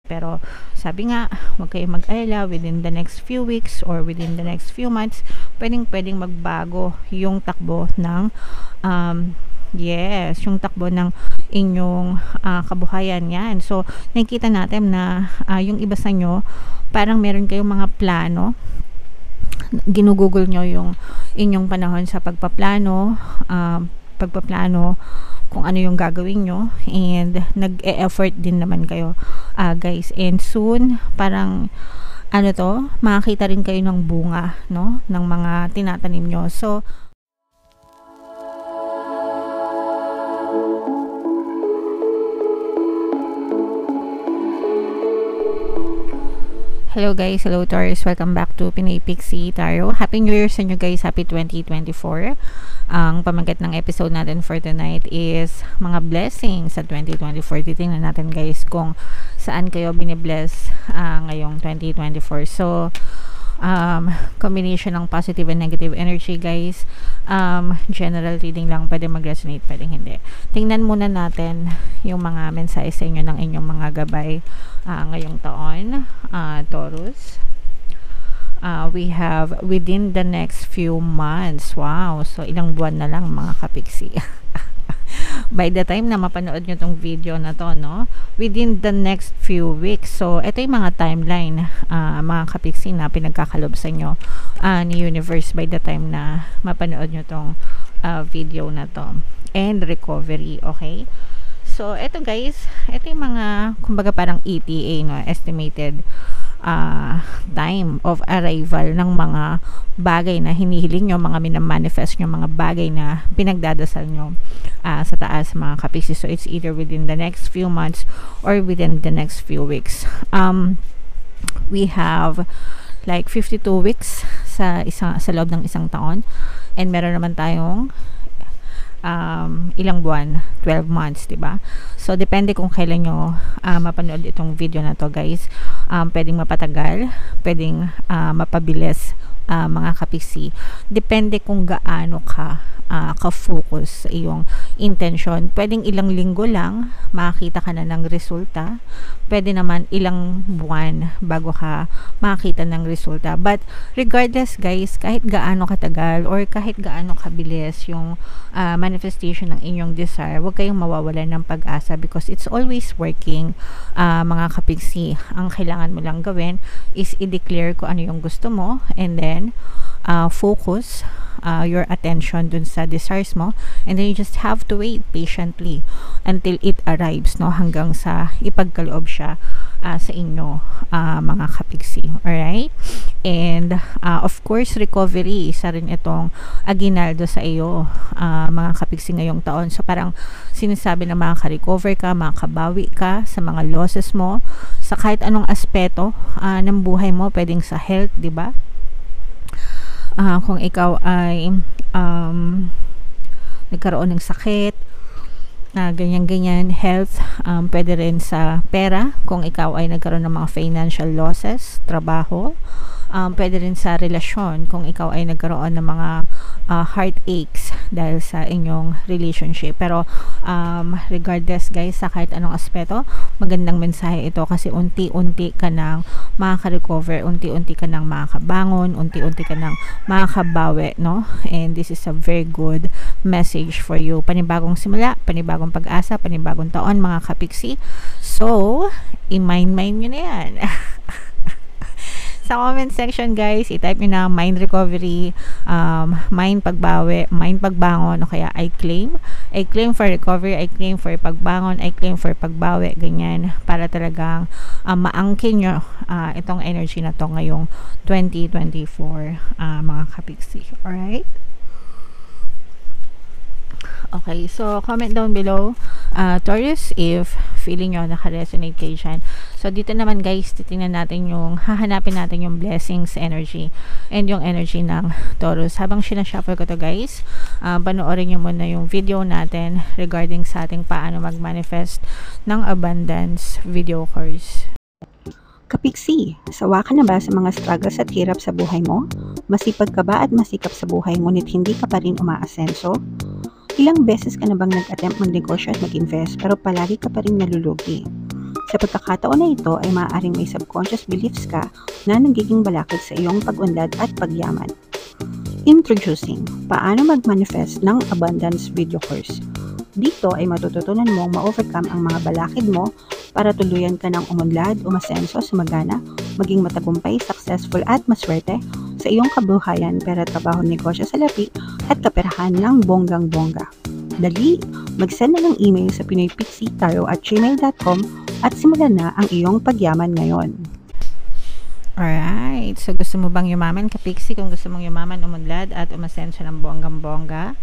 Pero sabi nga, huwag kayong mag-alala, within the next few weeks or within the next few months, pwedeng magbago yung takbo ng yes, yung takbo ng inyong kabuhayan yan. So, nakikita natin na yung iba sa nyo, parang meron kayong mga plano, ginugugol nyo yung inyong panahon sa pagpaplano, kung ano yung gagawin nyo, and nag-e-effort din naman kayo guys, and soon parang makakita rin kayo ng bunga, no, ng mga tinatanim nyo. So hello guys, hello Taurus, welcome back to Pinay Pixie Tarot. Happy New Year sa inyo guys, happy 2024. Ang pamagat ng episode natin for tonight is mga blessings sa 2024. Titingnan natin guys kung saan kayo binibless ngayong 2024. So combination ng positive and negative energy guys. General reading lang, pwede mag-resonate, pwede hindi. Tingnan muna natin yung mga mensahe sa inyo ng inyong mga gabay ngayong taon, Taurus. We have within the next few months. Wow, so ilang buwan na lang mga kapiksi. By the time na mapanood nyo tong video na to, no, within the next few weeks. So ito yung mga timeline mga kapiksi na pinagkakalob sa inyo ni universe by the time na mapanood nyo tong video na to, and recovery. Okay, so ito guys, ito yung mga kumbaga parang ETA, no, estimated time of arrival ng mga bagay na hinihiling nyo, mga minamanifest nyo, mga bagay na pinagdadasal nyo sa taas mga kapiksi. So it's either within the next few months or within the next few weeks. We have like 52 weeks sa loob ng isang taon, and meron naman tayong ilang buwan, 12 months, diba? So depende kung kailan nyo mapanood itong video na to guys. Pwedeng mapatagal, pwedeng mapabilis mga kapiksi. Depende kung gaano ka ka-focus sa iyong intention. Pwedeng ilang linggo lang makakita ka na ng resulta. Pwede naman ilang buwan bago ka makakita ng resulta. But regardless guys, kahit gaano katagal or kahit gaano kabilis yung manifestation ng inyong desire, huwag kayong mawawalan ng pag-asa because it's always working mga kapiksi. Ang kailangan mo lang gawin is i-declare kung ano yung gusto mo, and then focus your attention dun sa desires mo, and then you just have to wait patiently until it arrives, no, hanggang sa ipagkaloob siya sa inyo mga kapiksi. Alright, and of course recovery, isa rin itong aginaldo sa iyo mga kapiksi ngayong taon. So parang sinasabi na makaka-recover ka, makakabawi ka sa mga losses mo sa kahit anong aspeto ng buhay mo. Pwedeng sa health, di ba? Kung ikaw ay nagkaroon ng sakit, ganyan-ganyan, health, pwede rin sa pera, kung ikaw ay nagkaroon ng mga financial losses, trabaho, pwede rin sa relasyon, kung ikaw ay nagkaroon ng mga heartaches dahil sa inyong relationship. Pero regardless guys, sa kahit anong aspeto, magandang mensahe ito kasi unti-unti ka nang makaka-recover, unti-unti ka nang makakabangon, unti-unti ka nang makakabawi, no? And this is a very good message for you. Panibagong simula, panibagong pag-asa, panibagong taon mga kapiksi. So i-mind nyo na yan. Sa comment section guys, i-type nyo na mind recovery, mind pagbawi, mind pagbangon, o kaya I claim for recovery, I claim for pagbangon, I claim for pagbawi, ganyan, para talagang maangkin nyo itong energy na to ngayong 2024 mga kapiksi. Alright? Okay, so comment down below Taurus if feeling nyo naka-resonate kayo dyan. So dito naman guys, titingnan natin hahanapin natin yung blessings energy and yung energy ng Taurus. Habang sinashuffle ko to guys, panoorin nyo muna yung video natin regarding sa ating paano mag-manifest ng abundance video course. Kapiksi, sawa ka na ba sa mga struggles at hirap sa buhay mo? Masipag ka ba at masikap sa buhay ngunit hindi ka pa rin umaasenso? Ilang beses ka na bang nag-attempt magnegosyo at mag-invest pero palagi ka pa rin nalulugi? Sa pagkakataon na ito ay maaaring may subconscious beliefs ka na nagiging balakid sa iyong pag-unlad at pagyaman. Introducing, paano mag-manifest ng abundance video course. Dito ay matututunan mong ma-overcome ang mga balakid mo para tuluyan ka ng umunlad, umasenso, sumagana, maging matagumpay, successful at maswerte sa iyong kabuhayan, pera, trabaho, negosyo, salapi at kaperahan ng bonggang-bongga. Dali, mag-send na ng email sa pinoypixie@gmail.com at simulan na ang iyong pagyaman ngayon. Alright, so gusto mo bang yumaman, kapiksi? Kung gusto mong yumaman, umunlad at umasenso ng bonggang-bongga,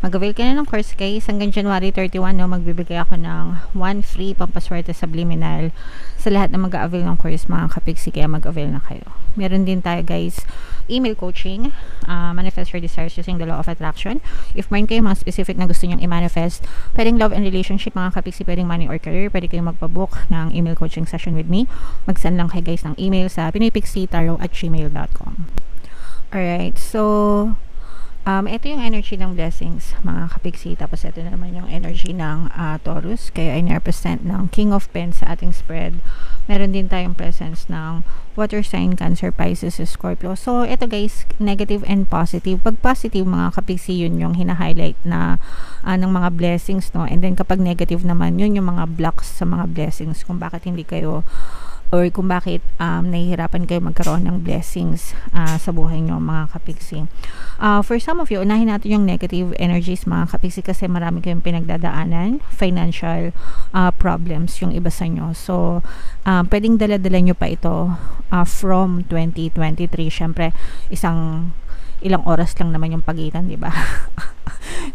mag-avail ka na ng course guys. Hanggang January 31, no, magbibigay ako ng 1 free pampaswerte subliminal sa lahat na mag-avail ng course, mga kapiksi. Kaya mag-avail na kayo. Meron din tayo guys, email coaching, manifest your desires using the law of attraction. If meron kayo mga specific na gusto nyong i-manifest, pwedeng love and relationship, mga kapiksi, pwedeng money or career, pwede kayong magpabook ng email coaching session with me. Mag-send lang kayo guys ng email sa pinoypixie@gmail.com. Alright, so ito yung energy ng blessings, mga kapiksi. Tapos ito na naman yung energy ng Taurus. Kaya ay represent ng King of Pens sa ating spread. Meron din tayong presence ng water sign, Cancer, Pisces, Scorpio. So ito guys, negative and positive. Pag positive, mga kapiksi, yun yung hina-highlight na ng mga blessings, no? And then kapag negative naman, yun yung mga blocks sa mga blessings, kung bakit hindi kayo or kung bakit nahihirapan kayo magkaroon ng blessings sa buhay nyo, mga kapiksi. For some of you, unahin natin yung negative energies, mga kapiksi, kasi marami kayong pinagdadaanan, financial problems yung iba sa nyo. So pwedeng dala-dala nyo pa ito from 2023. Syempre, ilang oras lang naman yung pagitan, di ba?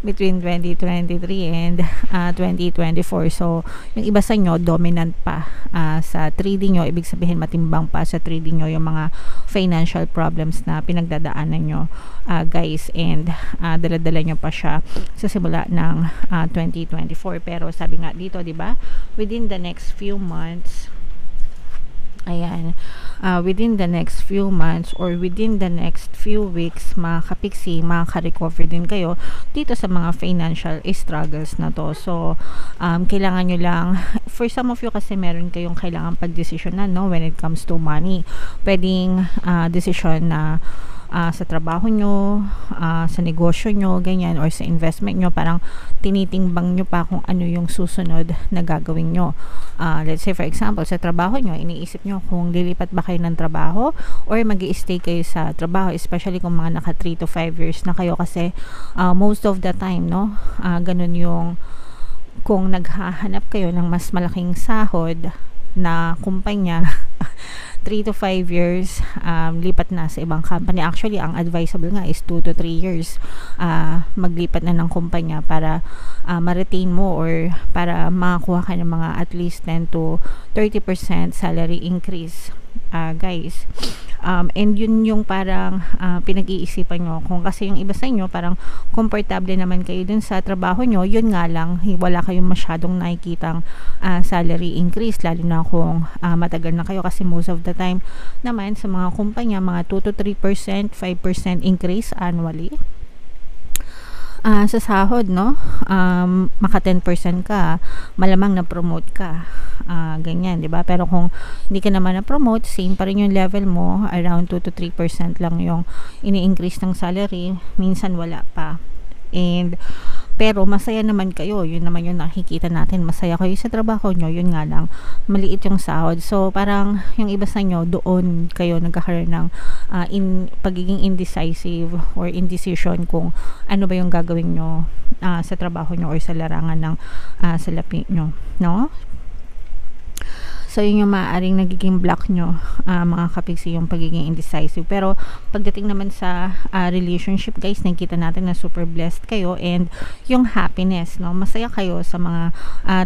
Between 2023 and 2024. So, yung iba sa nyo, dominant pa sa 3D nyo. Ibig sabihin, matimbang pa sa 3D nyo yung mga financial problems na pinagdadaanan nyo, guys. And dala-dala nyo pa siya sa simula ng 2024. Pero sabi nga dito, di ba? Within the next few months, ayan, within the next few months or within the next few weeks, mga kapiksi, makaka-recover din kayo dito sa mga financial struggles na to. So kailangan nyo lang, for some of you kasi meron kayong kailangan pag-desisyonan, no, when it comes to money. Pwedeng decision na sa trabaho nyo, sa negosyo nyo, ganyan, or sa investment nyo, parang tinitimbang nyo pa kung ano yung susunod na gagawin nyo. Let's say for example, sa trabaho nyo, iniisip nyo kung lilipat ba kayo ng trabaho or mag-i-stay kayo sa trabaho, especially kung mga naka 3 to 5 years na kayo, kasi most of the time, no, ganun yung kung naghahanap kayo ng mas malaking sahod na kumpanya, 3 to 5 years, lipat na sa ibang company. Actually, ang advisable nga is 2 to 3 years maglipat na ng kumpanya para ma-retain mo or para makakuha ka ng mga at least 10 to 30% salary increase, guys. And yun yung parang pinag-iisipan nyo. Kung kasi yung iba sa inyo, parang komportable naman kayo dun sa trabaho nyo, yun nga lang, wala kayong masyadong nakikitang salary increase, lalo na kung matagal na kayo, kasi most of the time naman sa mga kumpanya, mga 2 to 3%, 5% increase annually sa sahod, no? Maka 10% ka, malamang na-promote ka, ganyan, di ba? Pero kung hindi ka naman na-promote, same pa rin yung level mo, around 2 to 3% lang yung ini-increase ng salary, minsan wala pa. And pero masaya naman kayo, yun naman yung nakikita natin, masaya kayo sa trabaho nyo, yun nga lang, maliit yung sahod. So parang yung iba sa nyo, doon kayo nagkakaroon ng pagiging indecisive or indecision kung ano ba yung gagawin nyo sa trabaho nyo or sa larangan ng salapi nyo, no? So yun yung maaaring nagiging block nyo, mga kapiksi, yung pagiging indecisive. Pero pagdating naman sa relationship, guys, nakikita natin na super blessed kayo, and yung happiness, no, masaya kayo sa mga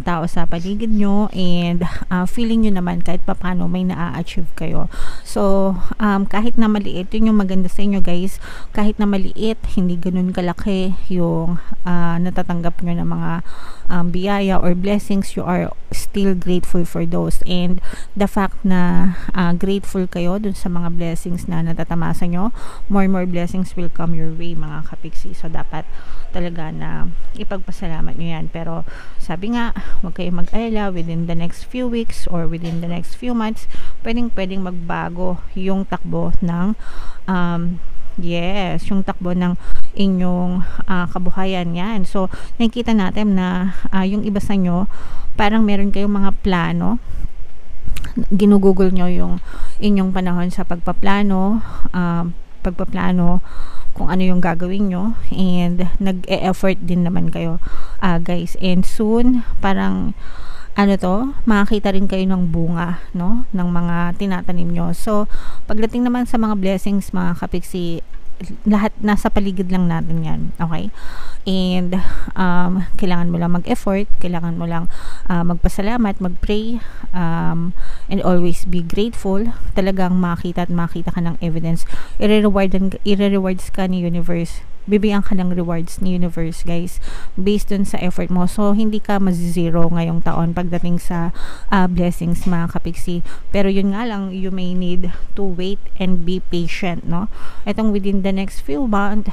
tao sa paligid nyo, and feeling nyo naman kahit papano may na-achieve kayo. So kahit na maliit, yun yung maganda sa inyo, guys, kahit na maliit, hindi ganun kalaki yung natatanggap nyo ng mga biyaya or blessings, you are still grateful for those. and the fact na grateful kayo dun sa mga blessings na natatamasa nyo, more blessings will come your way, mga kapiksi. So dapat talaga na ipagpasalamat nyo yan. Pero sabi nga, huwag kayong mag-alala, within the next few weeks or within the next few months, pwedeng magbago yung takbo ng yung takbo ng inyong kabuhayan yan. So nakikita natin na yung iba sa nyo, parang meron kayong mga plano, ginugugol nyo yung inyong panahon sa pagpaplano kung ano yung gagawin nyo, and nag-e-effort din naman kayo, guys, and soon parang makakita rin kayo ng bunga, no, ng mga tinatanim nyo. So pagdating naman sa mga blessings, mga kapiksi, lahat nasa paligid lang natin yan, okay? And kailangan mo lang mag-effort, kailangan mo lang magpasalamat, mag-pray, and always be grateful. Talagang makita ka ng evidence. I-rewards ka ni universe, bibigyan ka ng rewards ni universe, guys, based dun sa effort mo. So hindi ka mazero ngayong taon pagdating sa blessings, mga kapiksi. Pero yun nga lang, you may need to wait and be patient, no? Etong within the next few months,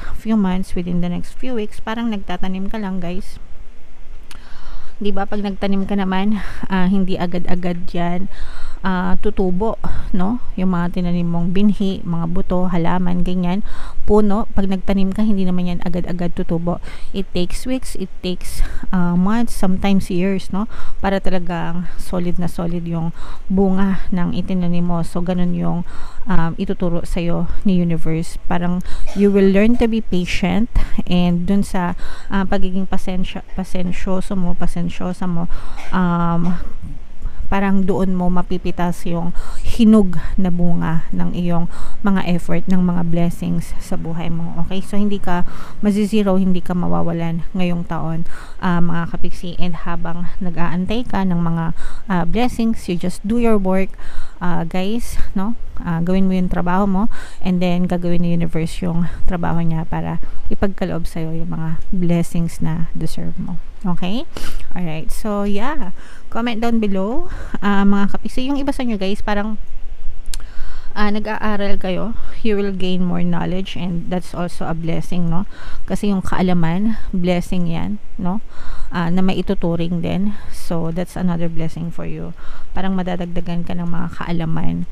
within the next few weeks, parang nagtatanim ka lang, guys. Diba, pag nagtanim ka naman, hindi agad-agad yan tutubo, no? Yung mga tinanim mong binhi, mga buto, halaman, ganyan, puno, pag nagtanim ka, hindi naman yan agad-agad tutubo. It takes weeks, it takes months, sometimes years, no? Para talagang solid na solid yung bunga ng itinanim mo. So ganun yung ituturo sa'yo ni universe. Parang you will learn to be patient, and dun sa pagiging pasensyosa mo, parang doon mo mapipitas yung hinog na bunga ng iyong mga effort, ng mga blessings sa buhay mo. Okay? So hindi ka mazizero, hindi ka mawawalan ngayong taon, mga kapiksi. And habang nag-aantay ka ng mga blessings, you just do your work, guys, no? Gawin mo yung trabaho mo, and then gagawin ni universe yung trabaho niya para ipagkaloob sa'yo yung mga blessings na deserve mo. Okay? Alright. So, yeah. Comment down below, mga kapiksi. Yung iba sa nyo, guys, parang nag-aaral kayo, you will gain more knowledge, and that's also a blessing, no? Kasi yung kaalaman, blessing yan, no? Na maituturing din. So that's another blessing for you. Parang madadagdagan ka ng mga kaalaman,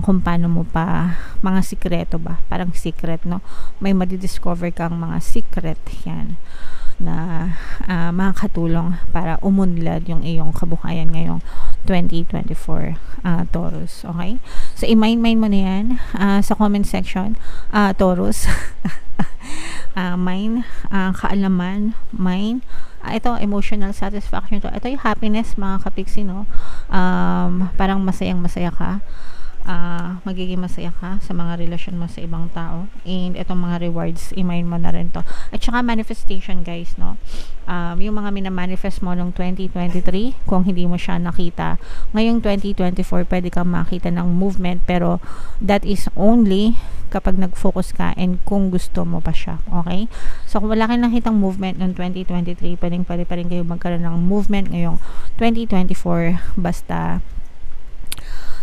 kung paano mo pa, mga sikreto ba? Parang secret, no? May madidiscover kang mga secret yan na makakatulong para umunlad yung iyong kabuhayan ngayong 2024, Taurus. Okay? So i-mind mo na yan sa comment section, Taurus. Mind, kaalaman, mind, ito emotional satisfaction to. Ito yung happiness, mga kapiksi, no? Parang masaya ka, magiging masaya ka sa mga relasyon mo sa ibang tao, and itong mga rewards, i-mind mo na rin to. At saka manifestation, guys, no? Yung mga minamanifest mo noong 2023, kung hindi mo siya nakita ngayong 2024, pwede kang makita ng movement, pero that is only kapag nag-focus ka and kung gusto mo pa siya. Okay? So kung wala kang nakitang movement noong 2023, pwede pa rin kayo magkaroon ng movement ngayong 2024, basta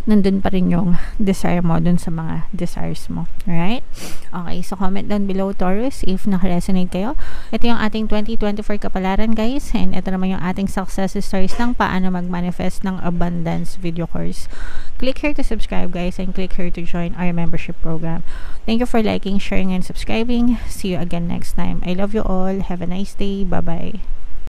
nandun pa rin yung desire mo dun sa mga desires mo. Alright? Okay, so comment down below, Taurus, if nakaresonate kayo. Ito yung ating 2024 kapalaran, guys, and ito naman yung ating success stories ng paano mag-manifest ng abundance video course. Click here to subscribe, guys, and click here to join our membership program. Thank you for liking, sharing, and subscribing. See you again next time. I love you all. Have a nice day. Bye-bye.